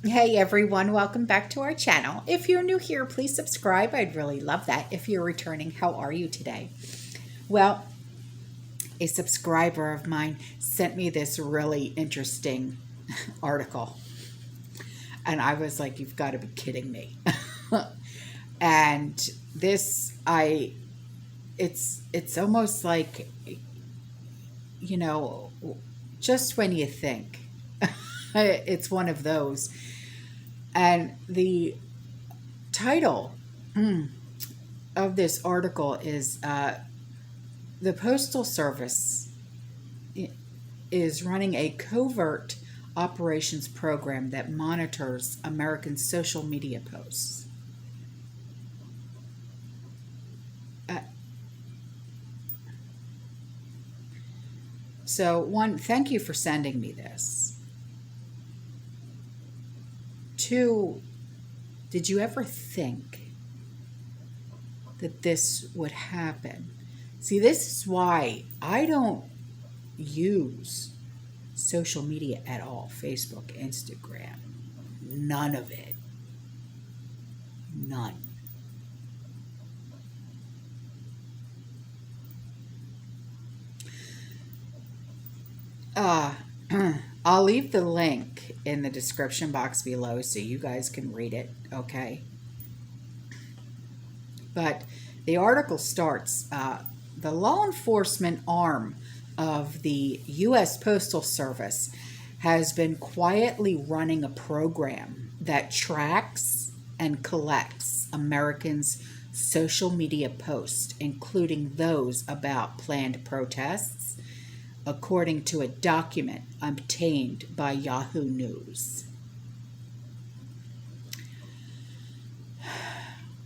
Hey everyone, welcome back to our channel. If you're new here, please subscribe. I'd really love that. If you're returning, how are you today? Well, a subscriber of mine sent me this really interesting article, and I was like, you've got to be kidding me. And this I it's almost like, you know, just when you think. It's one of those. And the title of this article is the Postal Service is running a covert operations program that monitors American social media posts. Uh, so, one, thank you for sending me this. Two, did you ever think that this would happen? See, this is why I don't use social media at all. Facebook, Instagram, none of it. None. Uh, I'll leave the link in the description box below so you guys can read it, okay? But the article starts, the law enforcement arm of the U.S. Postal Service has been quietly running a program that tracks and collects Americans' social media posts, including those about planned protests, according to a document obtained by Yahoo News.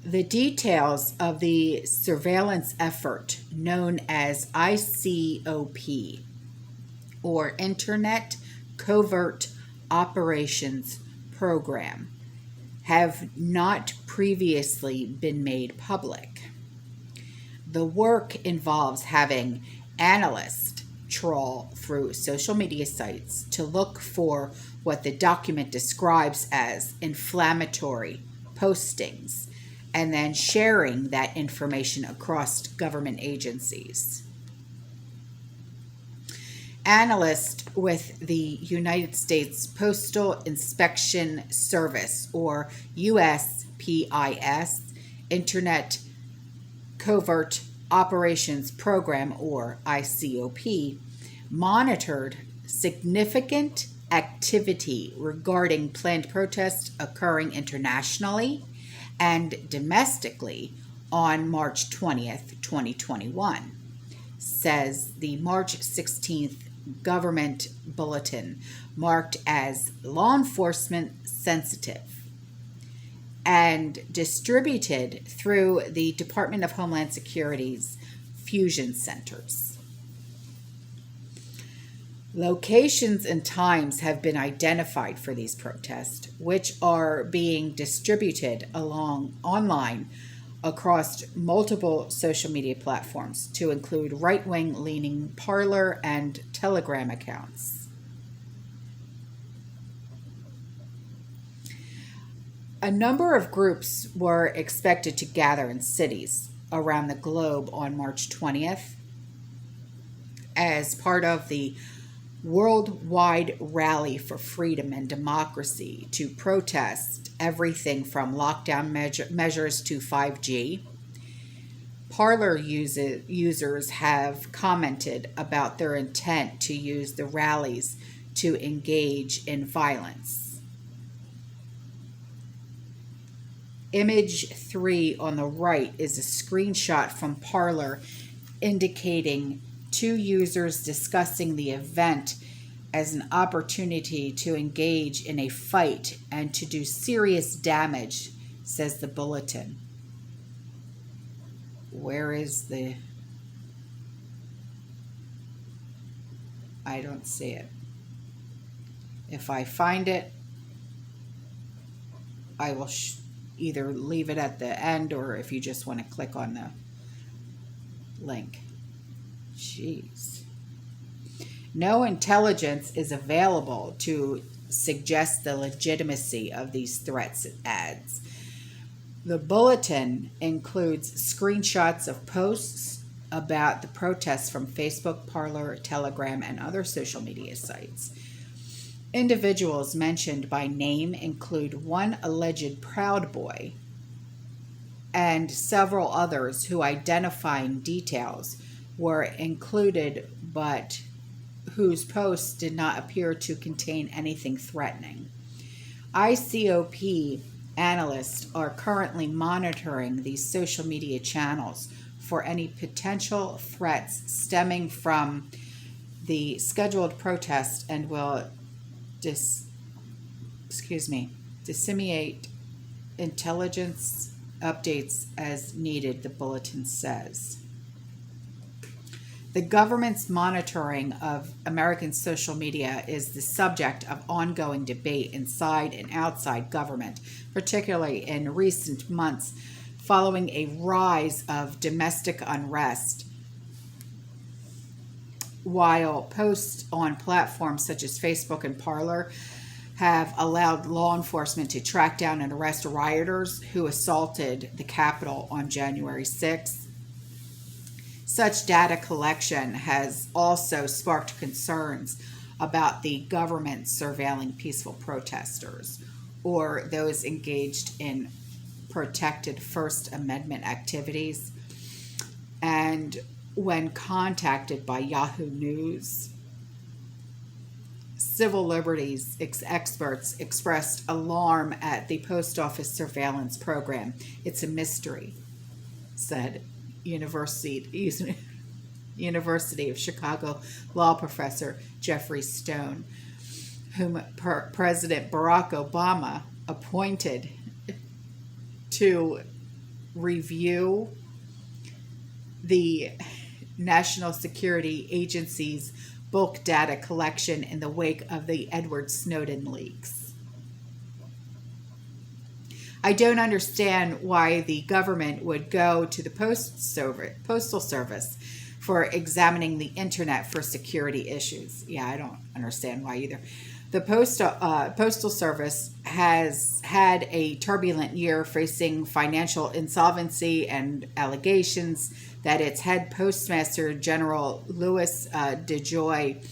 The details of the surveillance effort, known as ICOP, or Internet Covert Operations Program, have not previously been made public. The work involves having analysts trawl through social media sites to look for what the document describes as inflammatory postings and then sharing that information across government agencies. Analysts with the United States Postal Inspection Service, or USPIS, Internet Covert Operations Program, or ICOP, monitored significant activity regarding planned protests occurring internationally and domestically on March 20th, 2021, says the March 16th government bulletin, marked as law enforcement sensitive and distributed through the Department of Homeland Security's fusion centers. Locations and times have been identified for these protests, which are being distributed online across multiple social media platforms, to include right-wing leaning Parler and Telegram accounts. A number of groups were expected to gather in cities around the globe on March 20th as part of the worldwide rally for freedom and democracy to protest everything from lockdown measures to 5G. Parler users have commented about their intent to use the rallies to engage in violence. Image 3 on the right is a screenshot from Parler indicating two users discussing the event as an opportunity to engage in a fight and to do serious damage, says the bulletin. Where is the... I don't see it. If I find it, I will either leave it at the end, or if you just want to click on the link. Jeez. No intelligence is available to suggests the legitimacy of these threats, it adds. The bulletin includes screenshots of posts about the protests from Facebook, Parler, Telegram, and other social media sites. Individuals mentioned by name include one alleged Proud Boy and several others who identifying details were included but whose posts did not appear to contain anything threatening. ICOP analysts are currently monitoring these social media channels for any potential threats stemming from the scheduled protest and will disseminate intelligence updates as needed, the bulletin says. The government's monitoring of American social media is the subject of ongoing debate inside and outside government, particularly in recent months following a rise of domestic unrest. While posts on platforms such as Facebook and Parler have allowed law enforcement to track down and arrest rioters who assaulted the Capitol on January 6th, such data collection has also sparked concerns about the government surveilling peaceful protesters or those engaged in protected First Amendment activities. And when contacted by Yahoo News, civil liberties experts expressed alarm at the post office surveillance program. It's a mystery, said University of Chicago law professor Jeffrey Stone, whom President Barack Obama appointed to review the National Security Agency's bulk data collection in the wake of the Edward Snowden leaks. I don't understand why the government would go to the Postal Service for examining the internet for security issues. Yeah, I don't understand why either. The Postal Service has had a turbulent year, facing financial insolvency and allegations that its head postmaster, General Louis DeJoy,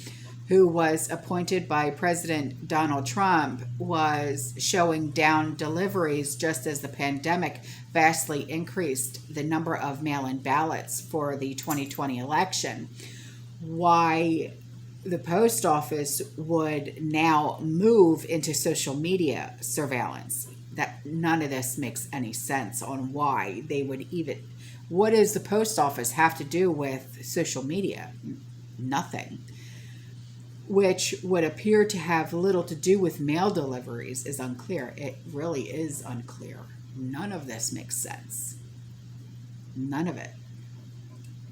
who was appointed by President Donald Trump, was showing down deliveries just as the pandemic vastly increased the number of mail-in ballots for the 2020 election. Why the post office would now move into social media surveillance. That none of this makes any sense on why they would even. What does the post office have to do with social media? Nothing. Which would appear to have little to do with mail deliveries is unclear. It really is unclear. None of this makes sense. None of it.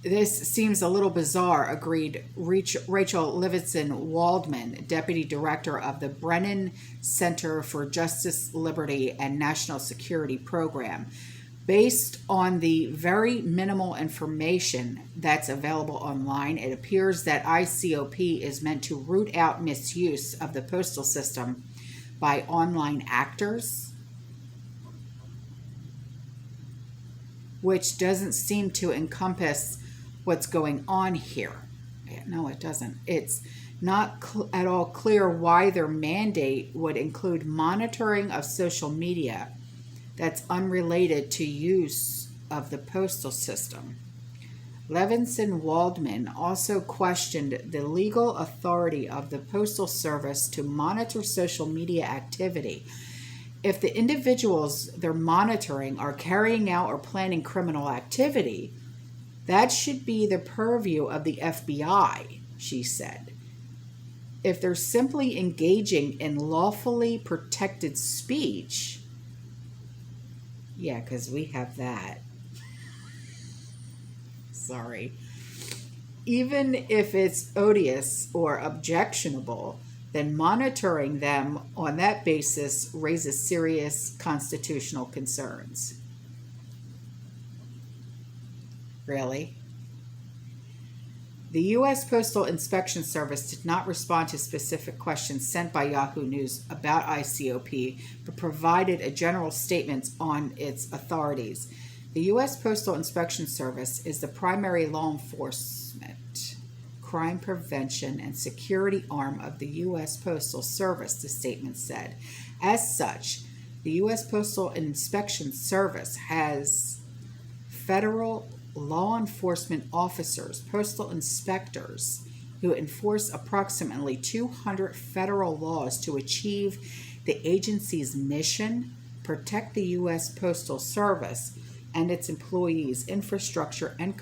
This seems a little bizarre, agreed Rachel Livingston Waldman, Deputy Director of the Brennan Center for Justice, Liberty, and National Security Program. Based on the very minimal information that's available online, it appears that ICOP is meant to root out misuse of the postal system by online actors, which doesn't seem to encompass what's going on here. No, it doesn't. It's not at all clear why their mandate would include monitoring of social media that's unrelated to use of the postal system. Levinson Waldman also questioned the legal authority of the Postal Service to monitor social media activity. If the individuals they're monitoring are carrying out or planning criminal activity, that should be the purview of the FBI, she said. If they're simply engaging in lawfully protected speech, yeah, because we have that. Sorry. Even if it's odious or objectionable, then monitoring them on that basis raises serious constitutional concerns. Really? The U.S. Postal Inspection Service did not respond to specific questions sent by Yahoo News about ICOP, but provided a general statement on its authorities. The U.S. Postal Inspection Service is the primary law enforcement, crime prevention, and security arm of the U.S. Postal Service, the statement said. As such, the U.S. Postal Inspection Service has federal law enforcement officers, postal inspectors, who enforce approximately 200 federal laws to achieve the agency's mission, protect the U.S. Postal Service and its employees, infrastructure, and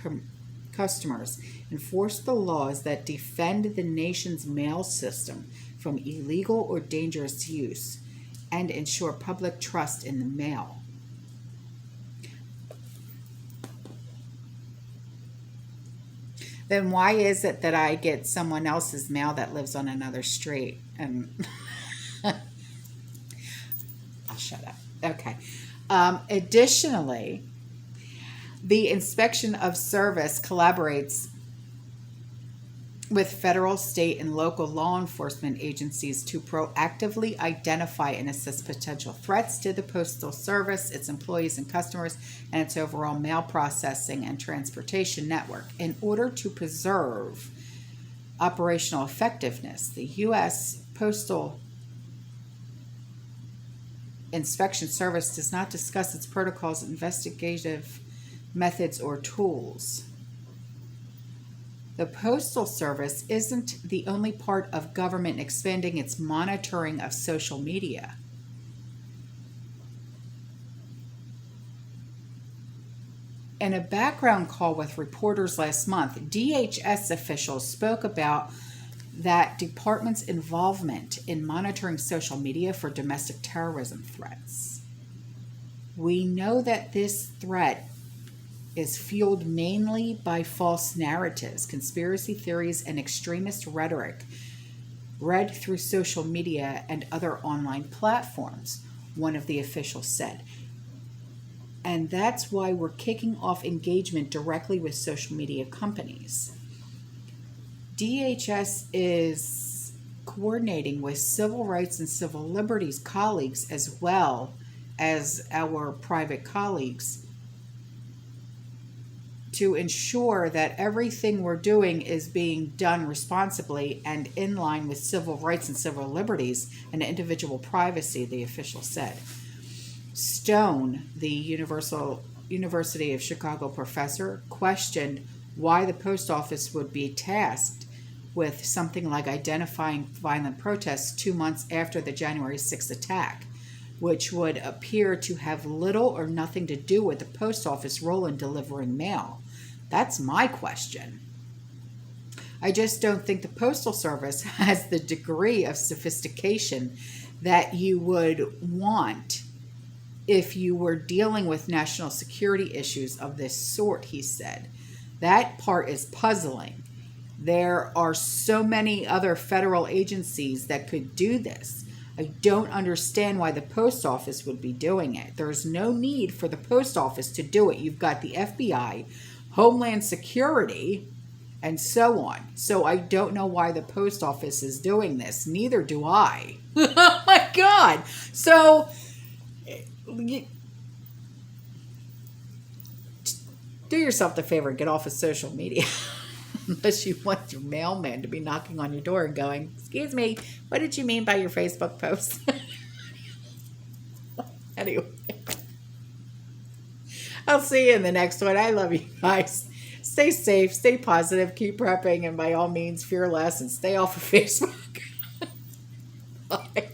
customers, enforce the laws that defend the nation's mail system from illegal or dangerous use, and ensure public trust in the mail. Then why is it that I get someone else's mail that lives on another street? And I'll shut up. Okay. Additionally, the inspection of service collaborates with federal, state, and local law enforcement agencies to proactively identify and assess potential threats to the Postal Service, its employees and customers, and its overall mail processing and transportation network. In order to preserve operational effectiveness, the U.S. Postal Inspection Service does not discuss its protocols, investigative methods, or tools. The Postal Service isn't the only part of government expanding its monitoring of social media. In a background call with reporters last month, DHS officials spoke about that department's involvement in monitoring social media for domestic terrorism threats. We know that this threat is fueled mainly by false narratives, conspiracy theories, and extremist rhetoric read through social media and other online platforms, one of the officials said. And that's why we're kicking off engagement directly with social media companies. DHS is coordinating with civil rights and civil liberties colleagues as well as our private colleagues to ensure that everything we're doing is being done responsibly and in line with civil rights and civil liberties and individual privacy, the official said. Stone, the University of Chicago professor, questioned why the post office would be tasked with something like identifying violent protests 2 months after the January 6th attack, which would appear to have little or nothing to do with the post office role in delivering mail. That's my question. I just don't think the Postal Service has the degree of sophistication that you would want if you were dealing with national security issues of this sort, he said. That part is puzzling. There are so many other federal agencies that could do this. I don't understand why the post office would be doing it. There's no need for the post office to do it. You've got the FBI, Homeland Security, and so on. So I don't know why the post office is doing this. Neither do I. Oh my God. So do yourself the favor and get off of social media. Unless you want your mailman to be knocking on your door and going, "Excuse me, what did you mean by your Facebook post?" Anyway, I'll see you in the next one. I love you guys. Stay safe, stay positive, keep prepping, and by all means, fear less and stay off of Facebook. Bye.